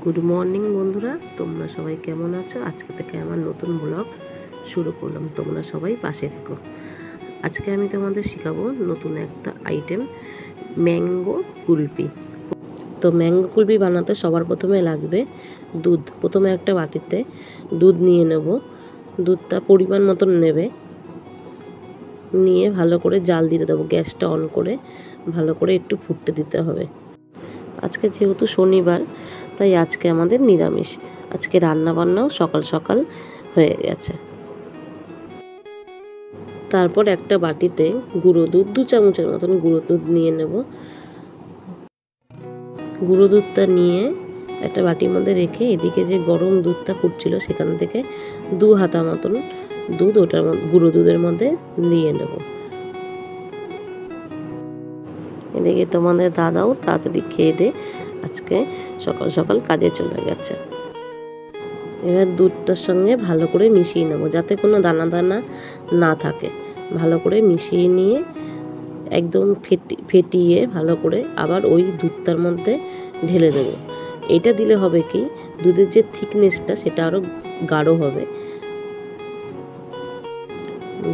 Good morning বন্ধুরা, তোমরা সবাই কেমন আছো? আজকে থেকে আমার নতুন ব্লগ শুরু করলাম, তোমরা সবাই পাশে থেকো। আজকে আমি তোমাদের শেখাবো নতুন একটা আইটেম, ম্যাঙ্গো কুলফি। তো ম্যাঙ্গো কুলফি বানাতে সবার প্রথমে লাগবে দুধ। প্রথমে একটা বাটিতে দুধ নিয়ে নেব, দুধটা পরিমাণ মতন নেবে, নিয়ে ভালো করে জাল দিতে দেবো। গ্যাসটা অন করে ভালো করে একটু ফুটতে দিতে হবে। আজকে যেহেতু শনিবার, তাই আজকে আমাদের নিরামিষ। আজকে রান্না বান্নাও সকাল সকাল হয়ে গেছে। তারপর একটা বাটিতে গুঁড়ো দুধ, 2 চামচের মতন গুঁড়ো দুধ নিয়ে নেব। গুঁড়ো দুধটা নিয়ে একটা বাটির মধ্যে রেখে এদিকে যে গরম দুধটা ফুটছিল সেখান থেকে 2 হাতা মতন দুধ ওটার গুঁড়ো দুধের মধ্যে দিয়ে নেব। এদিকে তোমাদের দাদাও তাড়াতাড়ি খেয়ে দিয়ে আজকে সকাল সকাল কাজে চলে গেছে। এবার দুধটার সঙ্গে ভালো করে মিশিয়ে নেব, যাতে কোনো দানা দানা না থাকে। ভালো করে মিশিয়ে নিয়ে একদম ফেটিয়ে ভালো করে আবার ওই দুধটার মধ্যে ঢেলে দেব। এটা দিলে হবে কি, দুধের যে থিকনেসটা সেটা আরও গাঢ় হবে।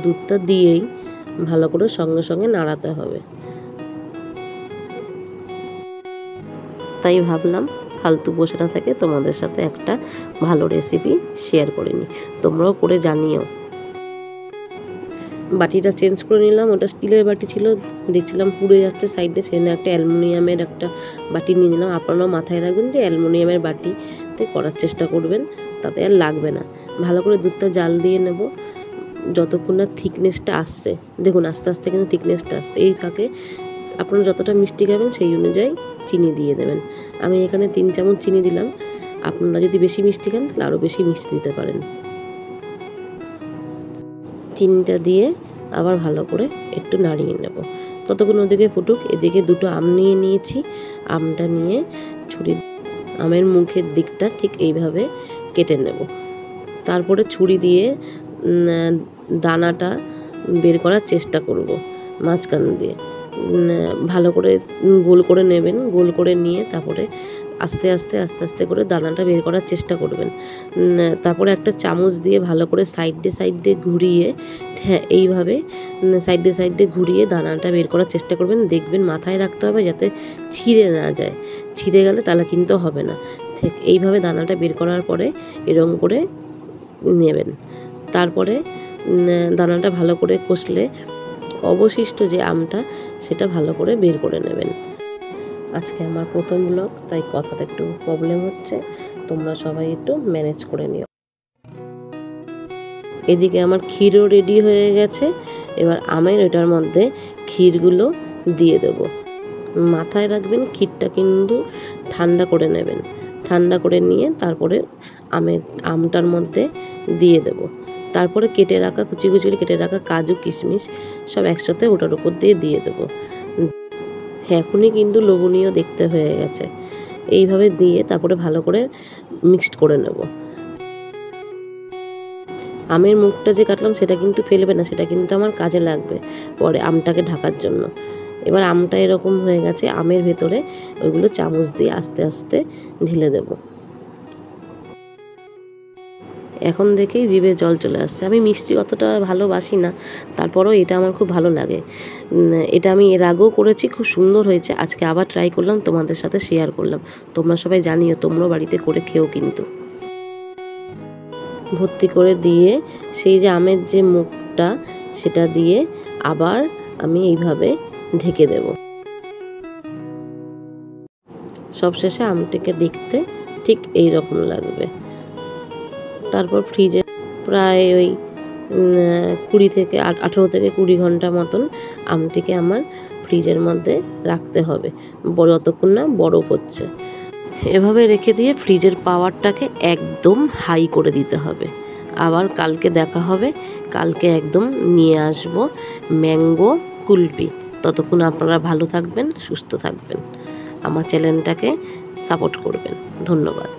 দুধটা দিয়েই ভালো করে সঙ্গে সঙ্গে নাড়াতে হবে। তাই ভাবলাম ফালতু বসে না থেকে তোমাদের সাথে একটা ভালো রেসিপি শেয়ার করে নিই, তোমরাও করে জানিও। বাটিটা চেঞ্জ করে নিলাম, ওটা স্টিলের বাটি ছিল, দেখছিলাম পুড়ে যাচ্ছে সাইডে, সেখানে একটা অ্যালুমিনিয়ামের একটা বাটি নিয়ে নিলাম। আপনারাও মাথায় রাখবেন যে অ্যালুমিনিয়ামের বাটিতে করার চেষ্টা করবেন, তাতে আর লাগবে না। ভালো করে দুধটা জাল দিয়ে নেব যতক্ষণ না থিকনেসটা আসছে। দেখুন আস্তে আস্তে কিন্তু থিকনেসটা আসছে। এই ফাঁকে আপনারা যতটা মিষ্টি খাবেন সেই অনুযায়ী চিনি দিয়ে দেবেন। আমি এখানে 3 চামচ চিনি দিলাম। আপনারা যদি বেশি মিষ্টি খান তাহলে আরও বেশি মিষ্টি দিতে পারেন। চিনিটা দিয়ে আবার ভালো করে একটু নাড়িয়ে নেব। ততক্ষণ ওদিকে ফুটুক। এদিকে 2টো আম নিয়ে নিয়েছি। আমটা নিয়ে আমের মুখের দিকটা ঠিক এইভাবে কেটে নেব। তারপরে ছুরি দিয়ে দানাটা বের করার চেষ্টা করব মাঝখান দিয়ে। ভালো করে গোল করে নেবেন। গোল করে নিয়ে তারপরে আস্তে আস্তে আস্তে আস্তে করে দানাটা বের করার চেষ্টা করবেন। তারপরে একটা চামচ দিয়ে ভালো করে সাইডে ঘুরিয়ে, হ্যাঁ এইভাবে সাইডে ঘুরিয়ে দানাটা বের করার চেষ্টা করবেন। দেখবেন মাথায় রাখতে হবে যাতে ছিঁড়ে না যায়। ছিঁড়ে গেলে তাহলে কিন্তু হবে না। ঠিক এইভাবে দানাটা বের করার পরে এরকম করে নেবেন। তারপরে দানাটা ভালো করে কষলে অবশিষ্ট যে আমটা সেটা ভালো করে বের করে নেবেন। আজকে আমার প্রথম ব্লগ, তাই কথাতে একটু প্রবলেম হচ্ছে, তোমরা সবাই একটু ম্যানেজ করে নিও। এদিকে আমার ক্ষীরও রেডি হয়ে গেছে। এবার আমের ওটার মধ্যে ক্ষীরগুলো দিয়ে দেব। মাথায় রাখবেন ক্ষীরটা কিন্তু ঠান্ডা করে নেবেন। ঠান্ডা করে নিয়ে তারপরে আমটার মধ্যে দিয়ে দেব। তারপরে কেটে রাখা কুচি কেটে রাখা কাজু কিশমিশ সব একসাথে ওটার উপর দিয়ে দেবো। এখনই কিন্তু লোভনীয় দেখতে হয়ে গেছে। এইভাবে দিয়ে তারপরে ভালো করে মিক্সড করে নেব। আমের মুখটা যে কাটলাম সেটা কিন্তু ফেলবে না, সেটা কিন্তু আমার কাজে লাগবে পরে আমটাকে ঢাকার জন্য। এবার আমটা এরকম হয়ে গেছে, আমের ভেতরে ওইগুলো চামচ দিয়ে আস্তে আস্তে ঢেলে দেব। এখন দেখেই জিভে জল চলে আসছে। আমি মিষ্টি অতটা ভালোবাসি না, তারপরেও এটা আমার খুব ভালো লাগে। এটা আমি এর আগেও করেছি, খুব সুন্দর হয়েছে। আজকে আবার ট্রাই করলাম, তোমাদের সাথে শেয়ার করলাম। তোমরা সবাই জানিও, তোমরাও বাড়িতে করে খেও কিন্তু। ভর্তি করে দিয়ে সেই যে আমের যে মুখটা সেটা দিয়ে আবার আমি এইভাবে ঢেকে দেব। সবশেষে আমটিকে দেখতে ঠিক এই রকম লাগবে। তারপর ফ্রিজে প্রায় ওই 18 থেকে 20 ঘন্টা মতন আমটিকে আমার ফ্রিজের মধ্যে রাখতে হবে, যতক্ষণ না বরফ হচ্ছে। এভাবে রেখে দিয়ে ফ্রিজের পাওয়ারটাকে একদম হাই করে দিতে হবে। আবার কালকে দেখা হবে। কালকে একদম নিয়ে আসব ম্যাঙ্গো কুলফি। ততক্ষণ আপনারা ভালো থাকবেন, সুস্থ থাকবেন, আমার চ্যানেলটাকে সাপোর্ট করবেন। ধন্যবাদ।